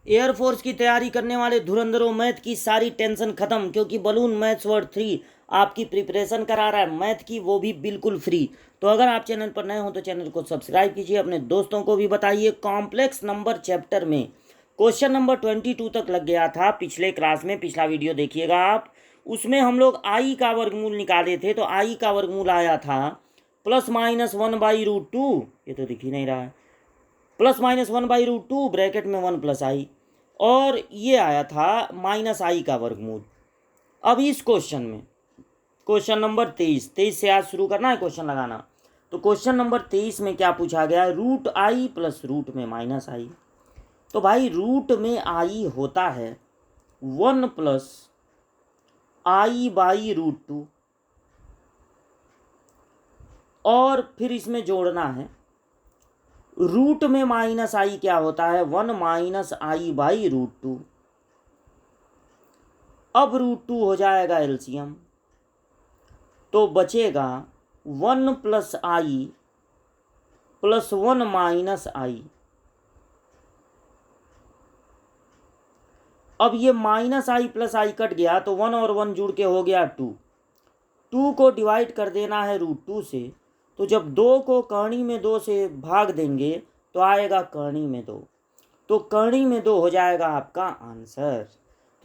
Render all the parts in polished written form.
Air force की तैयारी करने वाले धुरंधरों, मैथ की सारी टेंशन खत्म, क्योंकि बलून मैथ्स वर्ड 3 आपकी प्रिपरेशन करा रहा है मैथ की, वो भी बिल्कुल फ्री। तो अगर आप चैनल पर नए हो तो चैनल को सब्सक्राइब कीजिए, अपने दोस्तों को भी बताइए। कॉम्प्लेक्स नंबर चैप्टर में क्वेश्चन नंबर 22 तक लग गया था पिछले क्लास में, पिछला वीडियो देखिएगा आप। उसमें हम लोग आई का वर्गमूल निकाले थे, तो आई का वर्गमूल आया था +-1/√2, ये तो दिख ही नहीं रहा है, +-1/√2 ब्रैकेट में 1+i, और ये आया था -i का वर्गमूल। अब इस क्वेश्चन में, क्वेश्चन नंबर 23 से आज शुरू करना है क्वेश्चन लगाना। तो क्वेश्चन नंबर 23 में क्या पूछा गया है, √i प्लस रूट में -i। तो भाई रूट में i होता है 1+i/√2, और फिर इसमें जोड़ना है रूट में -i क्या होता है, 1 - i/√2। अब √2 हो जाएगा एलसीएम, तो बचेगा 1+i + 1 - i। अब ये -i + i कट गया, तो 1 और 1 जुड़ के हो गया 2। 2 को डिवाइड कर देना है √2 से, तो जब 2 को करणी में 2 से भाग देंगे तो आएगा करणी में 2, तो करणी में 2 हो जाएगा आपका आंसर।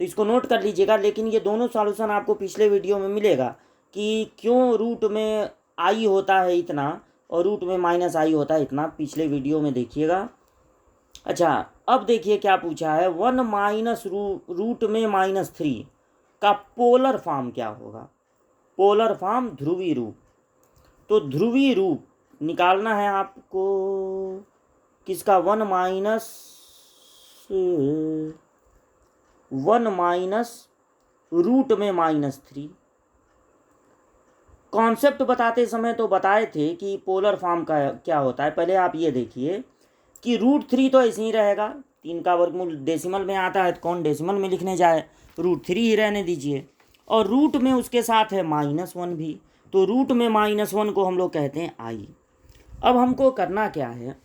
तो इसको नोट कर लीजिएगा। लेकिन ये दोनों सॉल्यूशन आपको पिछले वीडियो में मिलेगा कि क्यों रूट में आई होता है इतना और रूट में -i होता है इतना, पिछले वीडियो में देखिएगा। अच्छा, अब देखिए क्या पूछा है, 1 - रूट में -3 का पोलर फॉर्म क्या होगा। पोलर फॉर्म ध्रुवी रूप। तो ध्रुवी रूप निकालना है आपको किसका, 1 रूट में -3। कॉन्सेप्ट बताते समय तो बताए थे कि पोलर फॉर्म का क्या होता है। पहले आप ये देखिए कि √3 तो ऐसे ही रहेगा, 3 का वर्गमूल डेसिमल में आता है, तो कौन डेसिमल में लिखने जाए, √3 ही रहने दीजिए। और रूट में उसके साथ है -1 भी, तो रूट में -1 को हम लोग कहते हैं i। अब हमको करना क्या है,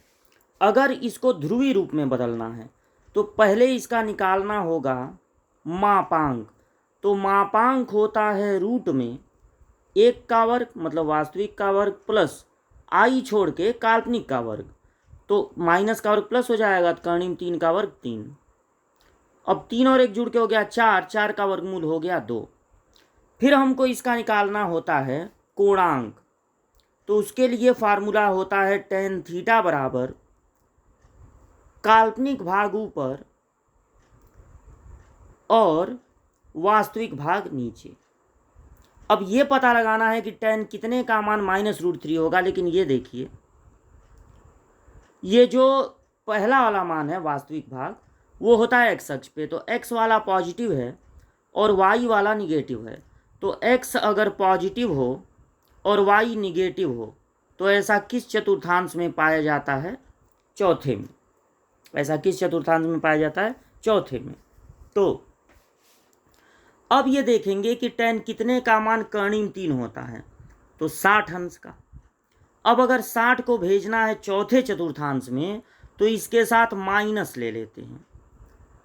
अगर इसको ध्रुवी रूप में बदलना है तो पहले इसका निकालना होगा मापांक। तो मापांक होता है रूट में 1 का वर्ग, मतलब वास्तविक का वर्ग, प्लस i छोड़ के काल्पनिक का वर्ग, तो माइनस का वर्ग प्लस हो जाएगा, तो करणी में 3 का वर्ग 3। अब 3 और 1 जुड़ के हो गया 4, 4 का वर्गमूल हो गया 2। फिर हमको इसका निकालना होता है कोणांक, तो उसके लिए फार्मूला होता है tan थीटा बराबर काल्पनिक भाग ऊपर और वास्तविक भाग नीचे। अब ये पता लगाना है कि tan कितने का मान -√3 होगा। लेकिन ये देखिए, ये जो पहला वाला मान है वास्तविक भाग, वो होता है x अक्ष पे, तो x वाला पॉजिटिव है और y वाला निगेटिव है। तो x अगर पॉजिटिव हो और y निगेटिव हो तो ऐसा किस चतुर्थांश में पाया जाता है, चौथे में। ऐसा किस चतुर्थांश में पाया जाता है, चौथे में। तो अब ये देखेंगे कि tan कितने का मान करणी में 3 होता है, तो 60 अंश का। अब अगर 60 को भेजना है चौथे चतुर्थांश में, तो इसके साथ माइनस ले लेते हैं।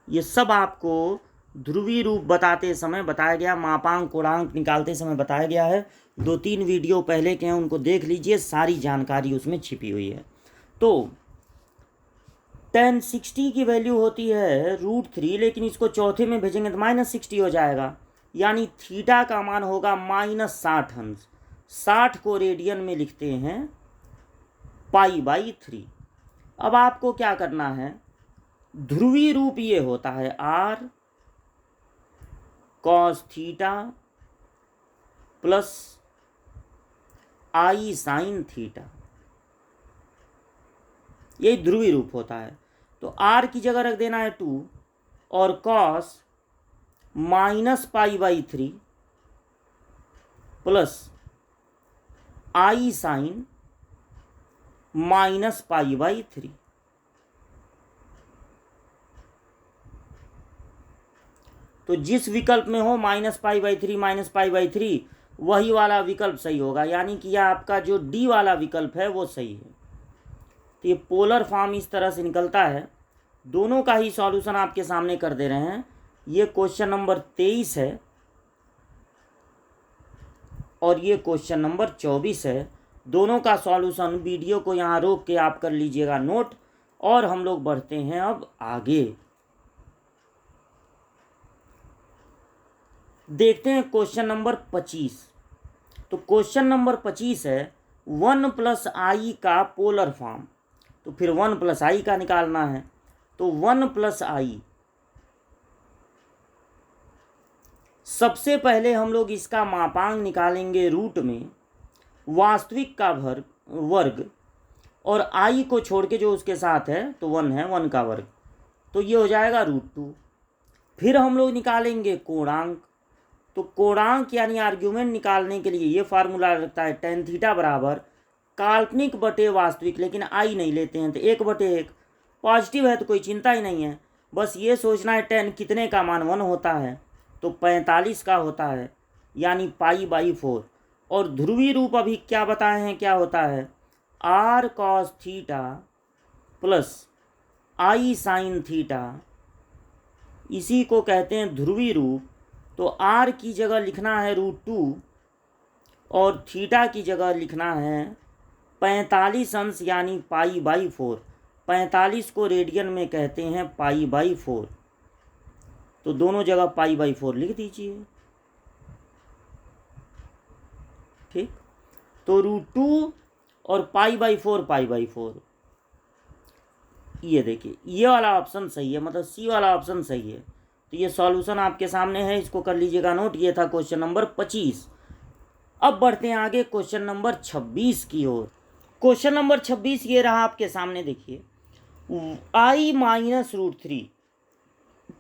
ये सब आपको ध्रुवी रूप बताते समय बताया गया, मापांक कोणांक निकालते समय बताया गया है। 2-3 वीडियो पहले के हैं, उनको देख लीजिए, सारी जानकारी उसमें छिपी हुई है। तो tan 60 की वैल्यू होती है √3, लेकिन इसको चौथे में भेजेंगे तो -60 हो जाएगा, यानी थीटा का मान होगा -60 अंश। 60 को रेडियन में लिखते हैं π/3। अब आपको क्या करना है, ध्रुवी रूप ये होता है r cos theta plus i sin theta, ये ध्रुवी रूप होता है। तो r की जगह रख देना है 2 और cos -π/3 प्लस i sin -π/3। तो जिस विकल्प में हो -π/3 -π/3, वही वाला विकल्प सही होगा, यानी कि यह आपका जो D वाला विकल्प है वो सही है। तो ये पोलर फॉर्म इस तरह से निकलता है दोनों का ही सॉल्यूशन आपके सामने कर दे रहे हैं। ये क्वेश्चन नंबर 23 है और ये क्वेश्चन नंबर 24 है। दोनों का सॉल्यूशन वीडियो को यहाँ रोक के आप कर लीजिएगा नोट, और हम लोग बढ़ते हैं अब आगे। देखते हैं क्वेश्चन नंबर 25। तो क्वेश्चन नंबर 25 है 1 + i का पोलर फॉर्म। तो फिर 1 + i का निकालना है। तो 1 + i, सबसे पहले हम लोग इसका मापांक निकालेंगे रूट में, वास्तविक का वर्ग, और i को छोड़ के जो उसके साथ है तो 1 है, 1 का वर्ग, तो ये हो जाएगा √2। फिर हम लोग निकालेंगे कोणांक। तो कोणांक यानी आर्ग्यूमेंट निकालने के लिए ये फार्मूला लगता है tan थीटा बराबर काल्पनिक बटे वास्तविक, लेकिन i नहीं लेते हैं तो 1/1। पॉजिटिव है तो कोई चिंता ही नहीं है, बस ये सोचना है tan कितने का मान 1 होता है, तो 45 का होता है, यानी π/4। और ध्रुवीय रूप अभी क्या बताए हैं क्या होता है, r cos theta plus i sin theta, इसी को कहते हैं ध्रुवीय रूप। तो r की जगह लिखना है √2 और थीटा की जगह लिखना है 45 अंश यानी π/4। 45 को रेडियन में कहते हैं π/4, तो दोनों जगह π/4 लिख दीजिए। ठीक, तो √2 और π/4 ये देखिए, ये वाला ऑप्शन सही है, मतलब सी वाला ऑप्शन सही है। तो ये सॉल्यूशन आपके सामने है, इसको कर लीजिएगा नोट। ये था क्वेश्चन नंबर 25। अब बढ़ते हैं आगे क्वेश्चन नंबर 26 की ओर। क्वेश्चन नंबर 26 ये रहा आपके सामने, देखिए i - √3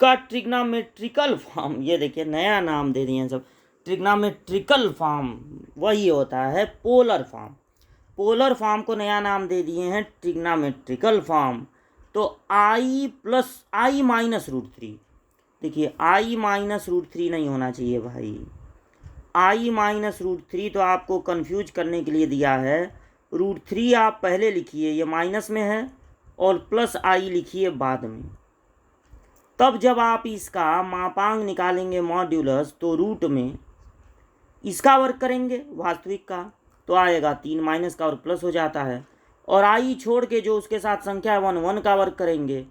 का ट्रिग्नोमेट्रिकल फॉर्म, ये देखिए नया नाम दे दिए हैं सब, ट्रिग्नोमेट्रिकल फॉर्म वही होता है पोलर फॉर्म। पोलर फॉर्म को नया नाम दे दिए हैं ट्रिग्नोमेट्रिकल फॉर्म। तो i - √3, देखिए i - √3 नहीं होना चाहिए भाई, i - √3 तो आपको कंफ्यूज करने के लिए दिया है। √3 आप पहले लिखिए, ये माइनस में है, और प्लस i लिखिए बाद में। तब जब आप इसका मापांक निकालेंगे मॉड्यूलस, तो रूट में इसका वर्ग करेंगे वास्तविक का, तो आएगा 3 माइनस का और प्लस हो जाता है, और i छोड़ के जो उसके साथ संख्या है 1 का वर्ग करेंगे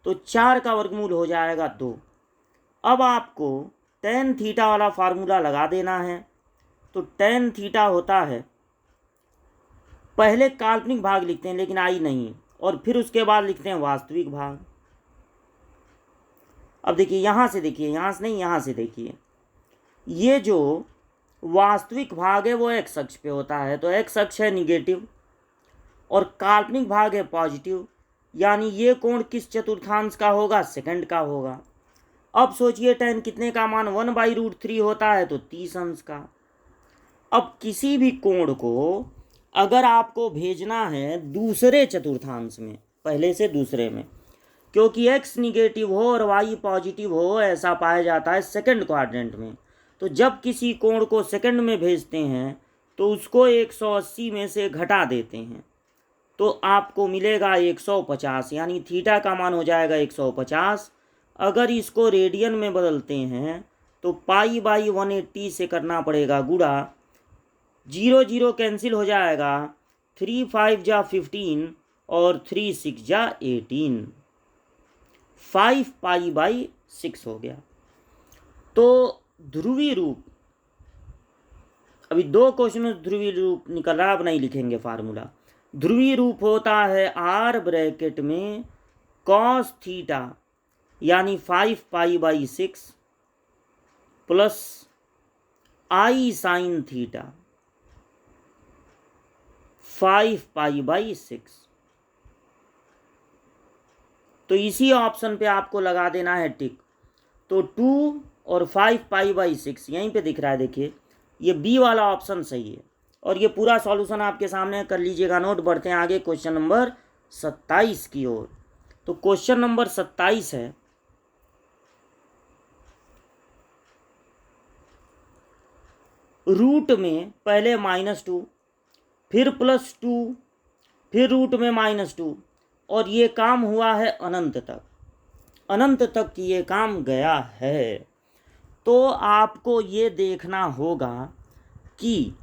तो 4 का वर्गमूल हो जाएगा 2। अब आपको tan थीटा वाला फार्मूला लगा देना है। तो tan थीटा होता है, पहले काल्पनिक भाग लिखते हैं लेकिन i नहीं, और फिर उसके बाद लिखते हैं वास्तविक भाग। अब देखिए यहाँ से, देखिए यहाँ से नहीं, यहाँ से देखिए, ये जो वास्तविक भाग है वो x अक्ष पे होता है, तो x अक्ष है निगेटिव और काल्पनिक भाग है पॉजिटिव, यानी ये कोण किस चतुर्थांश का होगा, सेकंड का होगा। अब सोचिए tan कितने का मान 1/√3 होता है, तो 30 अंश का। अब किसी भी कोण को अगर आपको भेजना है दूसरे चतुर्थांश में, पहले से दूसरे में, क्योंकि x निगेटिव हो और y पॉजिटिव हो, ऐसा पाया जाता है सेकंड क्वाड्रेंट में। तो जब किसी कोण को सेकंड में भेजते हैं तो उसको 180 में से घटा देते हैं, तो आपको मिलेगा 150, यानी थीटा का मान हो जाएगा 150। अगर इसको रेडियन में बदलते हैं तो π/180 से करना पड़ेगा गुणा, 0 0 कैंसिल हो जाएगा, 3 5 जा 15 और 3 6 जा 18, 5 π/6 हो गया। तो ध्रुवीय रूप, अभी 2 क्वेश्चन में ध्रुवीय रूप निकल रहा, अब नहीं लिखेंगे फार्मूला। ध्रुवीय रूप होता है r ब्रैकेट में cos थीटा यानी 5 π/6 प्लस i sin थीटा 5 π/6। तो इसी ऑप्शन पे आपको लगा देना है टिक। तो 2 और 5 π/6 यहीं पे दिख रहा है, देखिए ये बी वाला ऑप्शन सही है। और ये पूरा सॉल्यूशन आपके सामने कर लीजिएगा नोट। बढ़ते हैं आगे क्वेश्चन नंबर 27 की ओर। तो क्वेश्चन नंबर 27 है, रूट में पहले -2 फिर +2 फिर रूट में -2 और ये काम हुआ है अनंत तक। अनंत तक ये काम गया है। तो आपको ये देखना होगा कि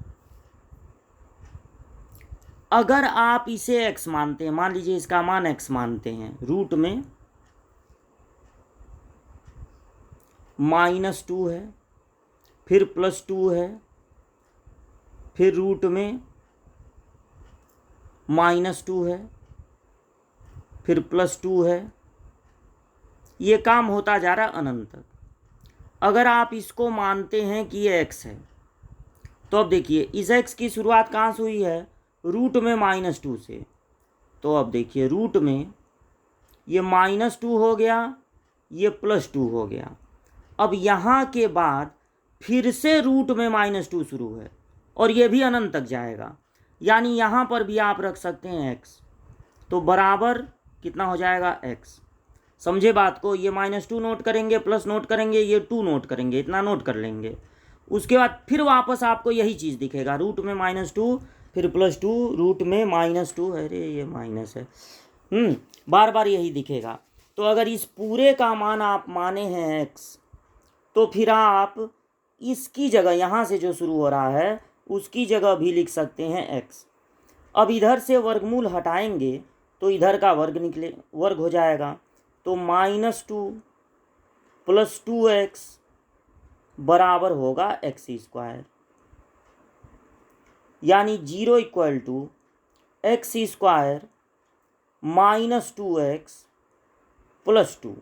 अगर आप इसे x मानते हैं, मान लीजिए इसका मान x मानते हैं, रूट में -2 है, फिर +2 है, फिर रूट में -2 है, फिर +2 है, ये काम होता जा रहा अनंत तक। अगर आप इसको मानते हैं कि ये x है, तो अब देखिए इस x की शुरुआत कहाँ से हुई है, रूट में -2 से। तो अब देखिए रूट में ये -2 हो गया, ये +2 हो गया। अब यहाँ के बाद फिर से रूट में -2 शुरू है और ये भी अनंत तक जाएगा, यानी यहाँ पर भी आप रख सकते हैं x। तो बराबर कितना हो जाएगा x। समझे बात को, ये -2 नोट करेंगे, प्लस नोट करेंगे, ये 2 नोट करेंगे, इतना नोट कर लेंगे। उसके बाद फिर वापस आपको यही चीज़ दिखेगा, रूट में -2 फिर +2, रूट में -2, अरे ये माइनस है, बार बार यही दिखेगा। तो अगर इस पूरे का मान आप माने हैं x, तो फिर आप इसकी जगह यहाँ से जो शुरू हो रहा है उसकी जगह भी लिख सकते हैं x। अब इधर से वर्गमूल हटाएंगे तो इधर का वर्ग हो जाएगा। तो -2 + 2x बराबर होगा x², यानी 0 = x² -2x + 2।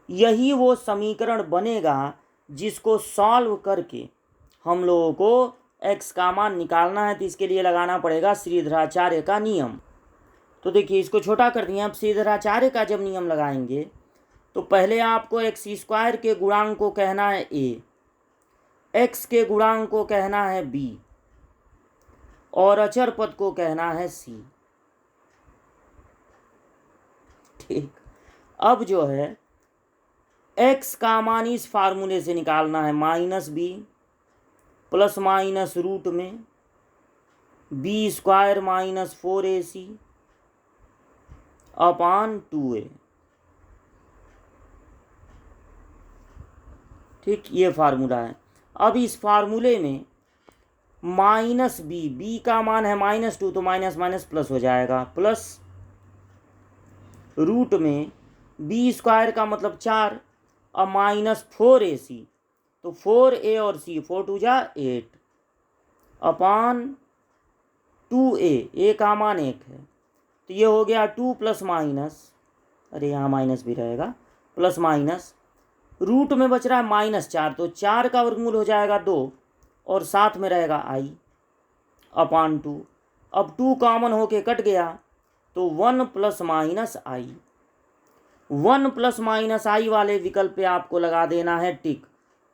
यही वो समीकरण बनेगा जिसको सॉल्व करके हम लोगों को x का मान निकालना है। तो इसके लिए लगाना पड़ेगा श्रीधराचार्य का नियम। तो देखिए इसको छोटा कर दिए। अब श्रीधराचार्य का जब नियम लगाएंगे तो पहले आपको x² के गुणांक को कहना है a, x के गुणांक को कहना है b और अचर पद को कहना है c। ठीक, अब जो है x का मान इस फार्मूले से निकालना है, -b ± रूट में b² - 4ac / 2a। ठीक, ये फार्मूला है। अब इस फार्मूले में -b का मान है -2, तो माइनस प्लस हो जाएगा, प्लस रूट में b² का मतलब 4 और -4ac, तो 4a और c, 4 2 जा 8 / 2a, a का मान 1 है। तो ये हो गया 2 +-, अरे यहाँ माइनस भी रहेगा, +-, रूट में बच रहा है -4, तो 4 का वर्गमूल हो जाएगा 2 और साथ में रहेगा i / 2। अब 2 कॉमन होके कट गया तो 1 ± i। 1 ± i वाले विकल्प पे आपको लगा देना है टिक,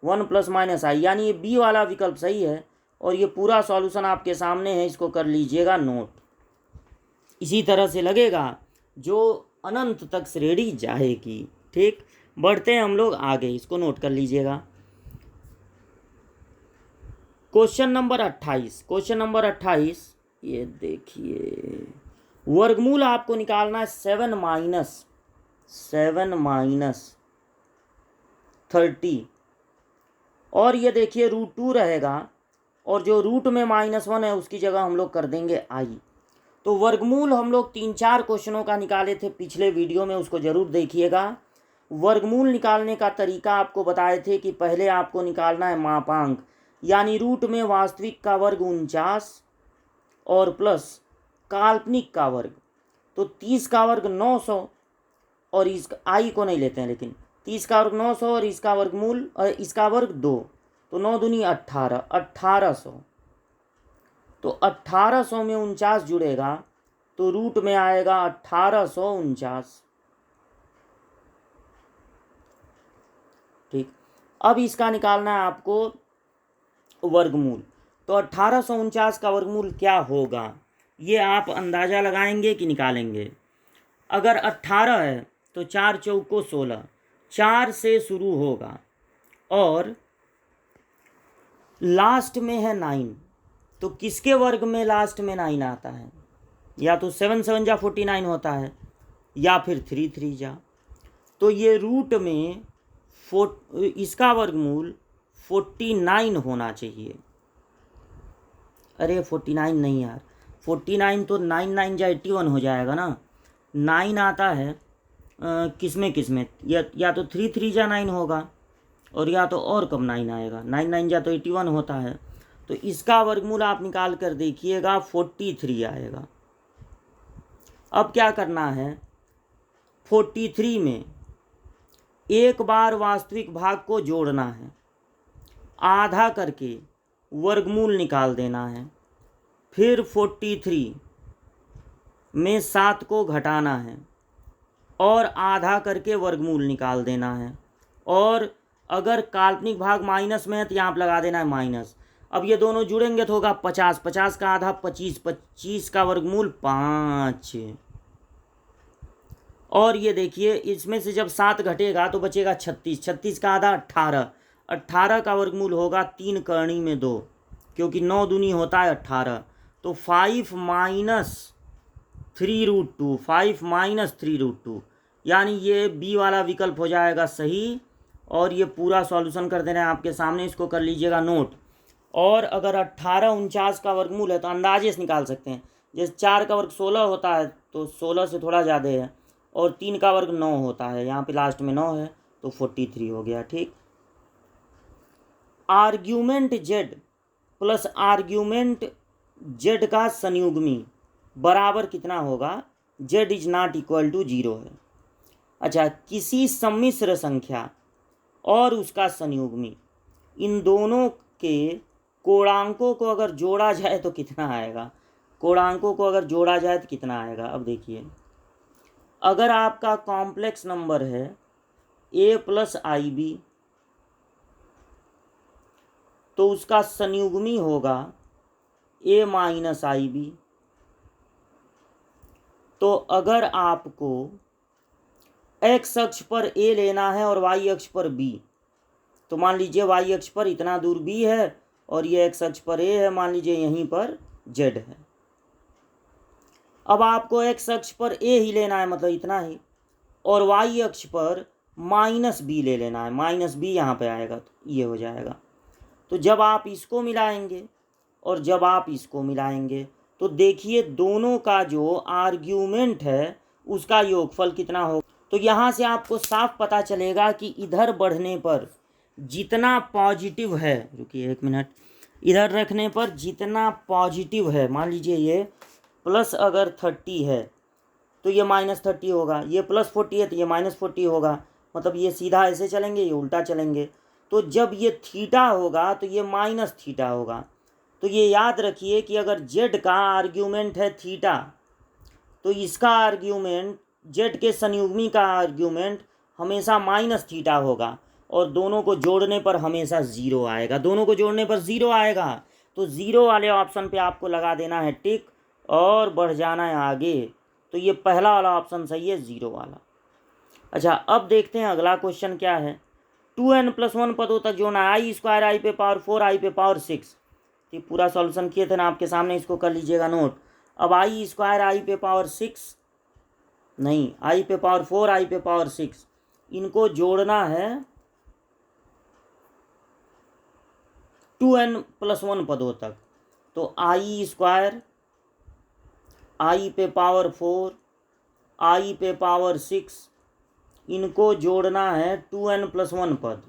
1 ± i, यानी ये बी वाला विकल्प सही है। और ये पूरा सॉल्यूशन आपके सामने है, इसको कर लीजिएगा नोट। इसी तरह से लगेगा जो अनंत तक श्रेणी जाएगी। ठीक, बढ़ते हैं हम लोग आगे, इसको नोट कर लीजिएगा। क्वेश्चन नंबर 28, ये देखिए वर्गमूल आपको निकालना है 7 - 30, और ये देखिए √2 रहेगा और जो रूट में -1 है उसकी जगह हम लोग कर देंगे i। तो वर्गमूल हम लोग 3-4 क्वेश्चनों का निकाले थे पिछले वीडियो में, उसको ज़रूर देखिएगा। वर्गमूल निकालने का तरीका आपको बताए थे कि पहले आपको निकालना है मापांक, यानी रूट में वास्तविक का वर्ग 49 और प्लस काल्पनिक का वर्ग। तो 30 का वर्ग 900 और इस i को नहीं लेते हैं, लेकिन 30 का वर्ग 900 और इसका वर्गमूल इसका वर्ग 2, तो 9 दूनी 18, 1800। तो 1800 में 49 जुड़ेगा तो रूट में आएगा 1849। ठीक, अब इसका निकालना है आपको वर्गमूल। तो 1849 का वर्गमूल क्या होगा, ये आप अंदाज़ा लगाएंगे कि निकालेंगे। अगर 18 है तो 4 चौको 16, 4 से शुरू होगा और लास्ट में है 9, तो किसके वर्ग में लास्ट में 9 आता है, या तो 7 7 जा 49 होता है, या फिर 3 3 जा तो ये रूट में इसका वर्गमूल 49 होना चाहिए। अरे 49 नहीं यार, 49 तो 9 9 जा 81 हो जाएगा ना। 9 आता है किसमें या तो 3 3 जा 9 होगा, और या तो और कम 9 आएगा। 9 9 जा तो 81 होता है। तो इसका वर्गमूल आप निकाल कर देखिएगा 43 आएगा। अब क्या करना है, 43 में एक बार वास्तविक भाग को जोड़ना है, आधा करके वर्गमूल निकाल देना है, फिर 43 में 7 को घटाना है और आधा करके वर्गमूल निकाल देना है। और अगर काल्पनिक भाग माइनस में है तो यहाँ पर लगा देना है माइनस। अब ये दोनों जुड़ेंगे तो होगा 50, 50 का आधा 25, 25 का वर्गमूल 5। और ये देखिए इसमें से जब 7 घटेगा तो बचेगा 36, 36 का आधा 18, 18 का वर्गमूल होगा 3 करनी में 2, क्योंकि 9 दूनी होता है 18। तो 5 माइनस 3√2, 5 माइनस 3√2, यानी ये बी वाला विकल्प हो जाएगा सही। और ये पूरा सॉल्यूशन कर देना है आपके सामने, इसको कर लीजिएगा नोट। और अगर 18 49 का वर्गमूल है तो अंदाजे से निकाल सकते हैं। जैसे 4 का वर्ग 16 होता है तो 16 से थोड़ा ज़्यादा है, और 3 का वर्ग 9 होता है, यहाँ पे लास्ट में 9 है तो 43 हो गया। ठीक, argument Z plus argument Z का संयुग्मी बराबर कितना होगा, Z is not equal to 0 है। अच्छा, किसी सम्मिश्र संख्या और उसका संयुग्मी, इन दोनों के कोणांकों को अगर जोड़ा जाए तो कितना आएगा, कोणांकों को अगर जोड़ा जाए तो कितना आएगा। अब देखिए, अगर आपका कॉम्प्लेक्स नंबर है a प्लस IB तो उसका संयुग्मी होगा a माइनस IB। तो अगर आपको x अक्ष पर a लेना है और y अक्ष पर b, तो मान लीजिए y अक्ष पर इतना दूर b है और ये x अक्ष पर a है, मान लीजिए यहीं पर z है। अब आपको x अक्ष पर a ही लेना है, मतलब इतना ही, और y अक्ष पर माइनस b ले लेना है, माइनस b यहाँ पे आएगा तो ये हो जाएगा। तो जब आप इसको मिलाएंगे और जब आप इसको मिलाएंगे तो देखिए दोनों का जो आर्ग्यूमेंट है उसका योगफल कितना हो। तो यहाँ से आपको साफ पता चलेगा कि इधर बढ़ने पर जितना पॉजिटिव है, रुकिए 1 मिनट, इधर रखने पर जितना पॉजिटिव है, मान लीजिए ये प्लस अगर 30 है तो ये माइनस 30 होगा, ये प्लस 40 है तो ये माइनस 40 होगा, मतलब ये सीधा ऐसे चलेंगे, ये उल्टा चलेंगे। तो जब ये थीटा होगा तो ये माइनस थीटा होगा। तो ये याद रखिए कि अगर जेड का आर्ग्यूमेंट है थीटा तो इसका आर्ग्यूमेंट, जेड के संयुग्मी का आर्ग्यूमेंट हमेशा माइनस थीटा होगा, और दोनों को जोड़ने पर हमेशा 0 आएगा, दोनों को जोड़ने पर 0 आएगा। तो 0 वाले ऑप्शन पे आपको लगा देना है टिक और बढ़ जाना है आगे। तो ये पहला वाला ऑप्शन सही है, 0 वाला। अच्छा, अब देखते हैं अगला क्वेश्चन क्या है। 2n+1 पदों तक जोड़ना है, i स्क्वायर i पे पावर 4 i पे पावर 6। तो पूरा सॉल्यूशन किए थे ना आपके सामने, इसको कर लीजिएगा नोट। अब i स्क्वायर i पे पावर 6 नहीं, i पे पावर 4 i पे पावर 6, इनको जोड़ना है 2n+1 पदों तक। तो i स्क्वायर i पे पावर 4 i पे पावर 6, इनको जोड़ना है 2n+1 पद।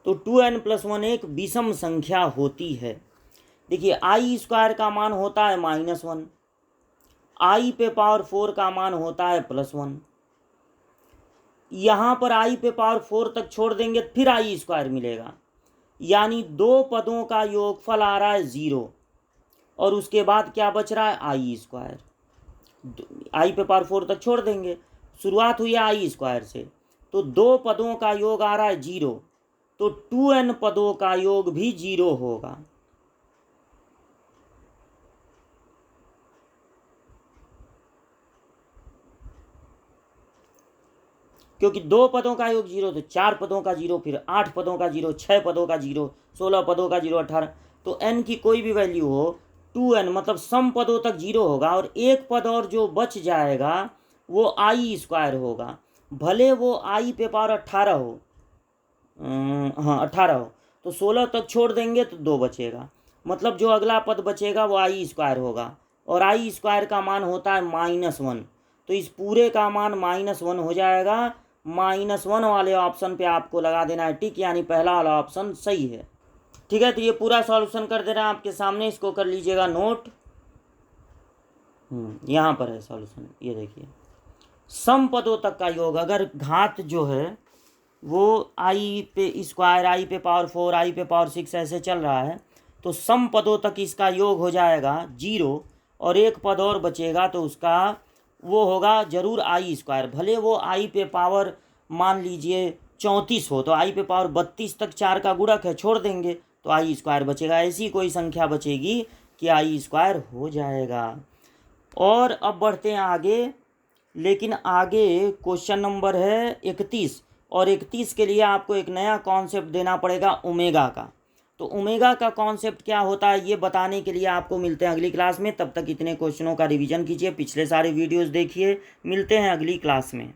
तो 2n+1 एक विषम संख्या होती है। देखिए i स्क्वायर का मान होता है -1, i पे पावर 4 का मान होता है +1। यहाँ पर i पे पावर 4 तक छोड़ देंगे फिर i स्क्वायर मिलेगा, यानी दो पदों का योगफल आ रहा है 0, और उसके बाद क्या बच रहा है i स्क्वायर। i पे पावर 4 तक छोड़ देंगे, शुरुआत हुई है i स्क्वायर से, तो दो पदों का योग आ रहा है 0, तो 2n पदों का योग भी 0 होगा। क्योंकि दो पदों का योग 0 तो 4 पदों का 0, फिर 8 पदों का 0, 6 पदों का 0, 16 पदों का 0, 18। तो n की कोई भी वैल्यू हो, 2n मतलब सम पदों तक 0 होगा और एक पद और जो बच जाएगा वो आई स्क्वायर होगा, भले वो आई पे पावर 18 हो। हाँ 18 हो, तो 16 तक छोड़ देंगे तो 2 बचेगा, मतलब जो अगला पद बचेगा वो आई स्क्वायर होगा, और आई स्क्वायर का मान होता है -1, तो इस पूरे का मान -1 हो जाएगा। -1 वाले ऑप्शन पे आपको लगा देना है टिक, यानी पहला वाला ऑप्शन सही है। ठीक है, तो ये पूरा सॉल्यूशन कर दे रहा है आपके सामने, इसको कर लीजिएगा नोट। यहाँ पर है सॉल्यूशन, ये देखिए सम पदों तक का योग, अगर घात जो है वो आई पे स्क्वायर, आई पे पावर 4, आई पे पावर 6 ऐसे चल रहा है, तो सम पदों तक इसका योग हो जाएगा 0, और एक पद और बचेगा तो उसका वो होगा जरूर आई स्क्वायर, भले वो आई पे पावर मान लीजिए 34 हो, तो आई पे पावर 32 तक 4 का गुणक है, छोड़ देंगे तो आई स्क्वायर बचेगा। ऐसी कोई संख्या बचेगी कि आई स्क्वायर हो जाएगा। और अब बढ़ते हैं आगे, लेकिन आगे क्वेश्चन नंबर है 31, और 31 के लिए आपको एक नया कॉन्सेप्ट देना पड़ेगा ओमेगा का। तो ओमेगा का कॉन्सेप्ट क्या होता है ये बताने के लिए आपको मिलते हैं अगली क्लास में। तब तक इतने क्वेश्चनों का रिवीजन कीजिए, पिछले सारे वीडियोस देखिए, मिलते हैं अगली क्लास में।